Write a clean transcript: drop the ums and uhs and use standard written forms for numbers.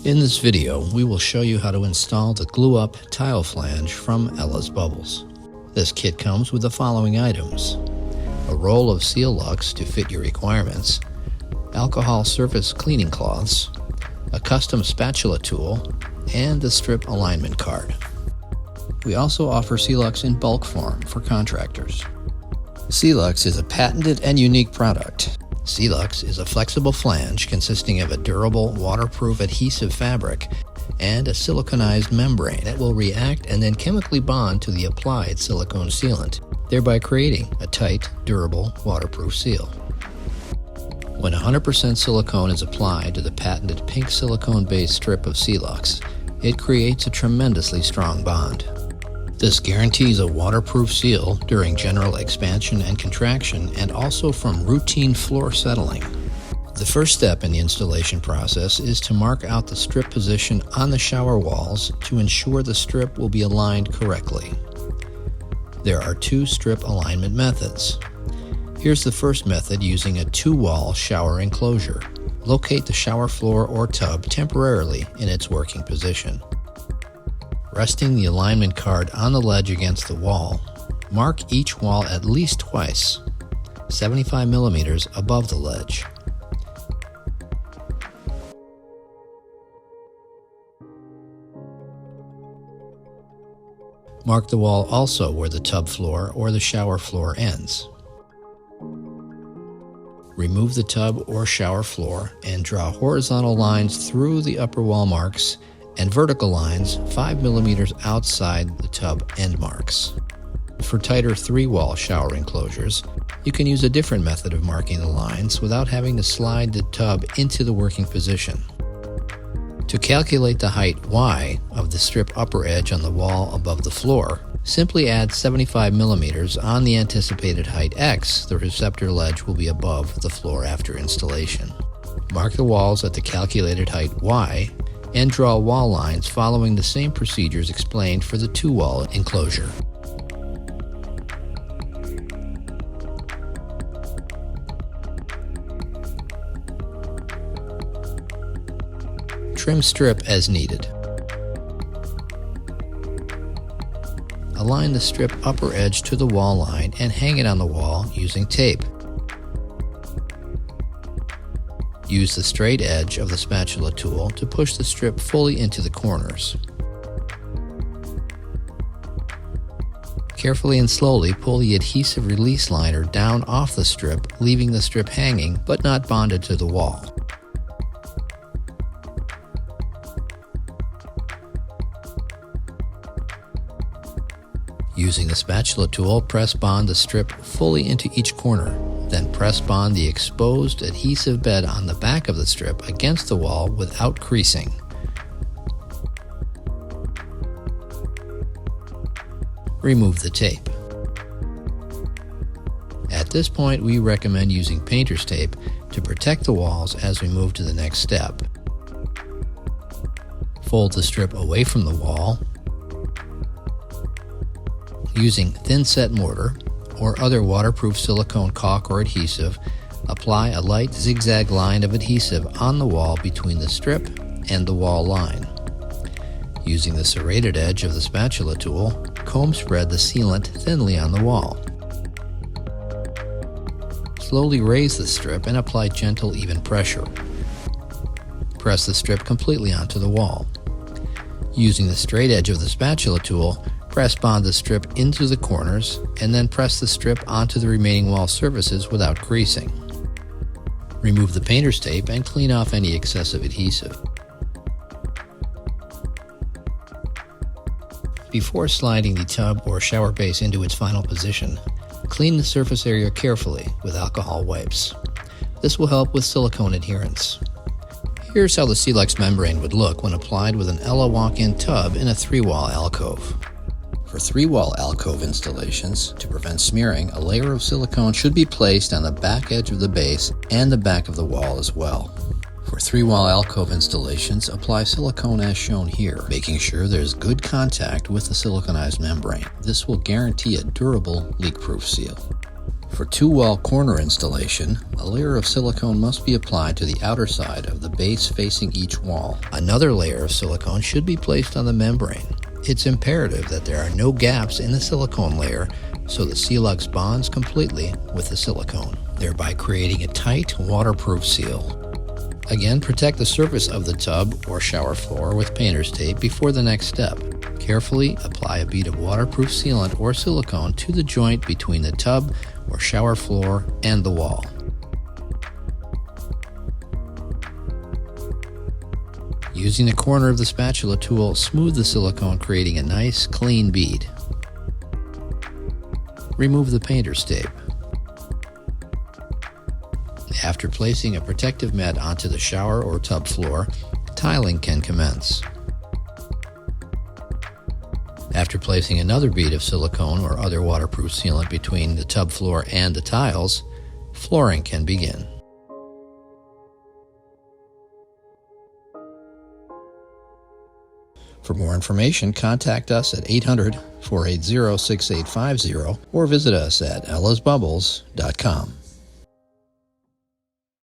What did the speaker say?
In this video, we will show you how to install the glue-up tile flange from Ella's Bubbles. This kit comes with the following items: a roll of seal locks to fit your requirements, alcohol surface cleaning cloths, a custom spatula tool, and the strip alignment card. We also offer Sealux in bulk form for contractors. Sealux is a patented and unique product. Sealux is a flexible flange consisting of a durable, waterproof adhesive fabric and a siliconized membrane that will react and then chemically bond to the applied silicone sealant, thereby creating a tight, durable, waterproof seal. When 100% silicone is applied to the patented pink silicone-based strip of Sealux, it creates a tremendously strong bond. This guarantees a waterproof seal during general expansion and contraction, and also from routine floor settling. The first step in the installation process is to mark out the strip position on the shower walls to ensure the strip will be aligned correctly. There are two strip alignment methods. Here's the first method using a two-wall shower enclosure. Locate the shower floor or tub temporarily in its working position. Resting the alignment card on the ledge against the wall, mark each wall at least twice, 75 millimeters above the ledge. Mark the wall also where the tub floor or the shower floor ends. Remove the tub or shower floor and draw horizontal lines through the upper wall marks and vertical lines 5 millimeters outside the tub end marks. For tighter three-wall shower enclosures, you can use a different method of marking the lines without having to slide the tub into the working position. To calculate the height Y of the strip upper edge on the wall above the floor, simply add 75 millimeters on the anticipated height X. The receptor ledge will be above the floor after installation. Mark the walls at the calculated height Y and draw wall lines following the same procedures explained for the two-wall enclosure. Trim strip as needed. Align the strip upper edge to the wall line and hang it on the wall using tape. Use the straight edge of the spatula tool to push the strip fully into the corners. Carefully and slowly pull the adhesive release liner down off the strip, leaving the strip hanging but not bonded to the wall. Using the spatula tool, press bond the strip fully into each corner. Then press bond the exposed adhesive bed on the back of the strip against the wall without creasing. Remove the tape. At this point, we recommend using painter's tape to protect the walls as we move to the next step. Fold the strip away from the wall. Using thin-set mortar or other waterproof silicone caulk or adhesive, apply a light zigzag line of adhesive on the wall between the strip and the wall line. Using the serrated edge of the spatula tool, comb spread the sealant thinly on the wall. Slowly raise the strip and apply gentle, even pressure. Press the strip completely onto the wall. Using the straight edge of the spatula tool, press bond the strip into the corners and then press the strip onto the remaining wall surfaces without creasing. Remove the painter's tape and clean off any excessive adhesive. Before sliding the tub or shower base into its final position, clean the surface area carefully with alcohol wipes. This will help with silicone adherence. Here's how the Sealux membrane would look when applied with an Ella walk-in tub in a three-wall alcove. For three-wall alcove installations, to prevent smearing, a layer of silicone should be placed on the back edge of the base and the back of the wall as well. For three-wall alcove installations, apply silicone as shown here, making sure there's good contact with the siliconized membrane. This will guarantee a durable, leak-proof seal. For two-wall corner installation, a layer of silicone must be applied to the outer side of the base facing each wall. Another layer of silicone should be placed on the membrane. It's imperative that there are no gaps in the silicone layer so the Sealux bonds completely with the silicone, thereby creating a tight, waterproof seal. Again, protect the surface of the tub or shower floor with painter's tape before the next step. Carefully apply a bead of waterproof sealant or silicone to the joint between the tub or shower floor and the wall. Using the corner of the spatula tool, smooth the silicone, creating a nice, clean bead. Remove the painter's tape. After placing a protective mat onto the shower or tub floor, tiling can commence. After placing another bead of silicone or other waterproof sealant between the tub floor and the tiles, flooring can begin. For more information, contact us at 800-480-6850 or visit us at ellasbubbles.com.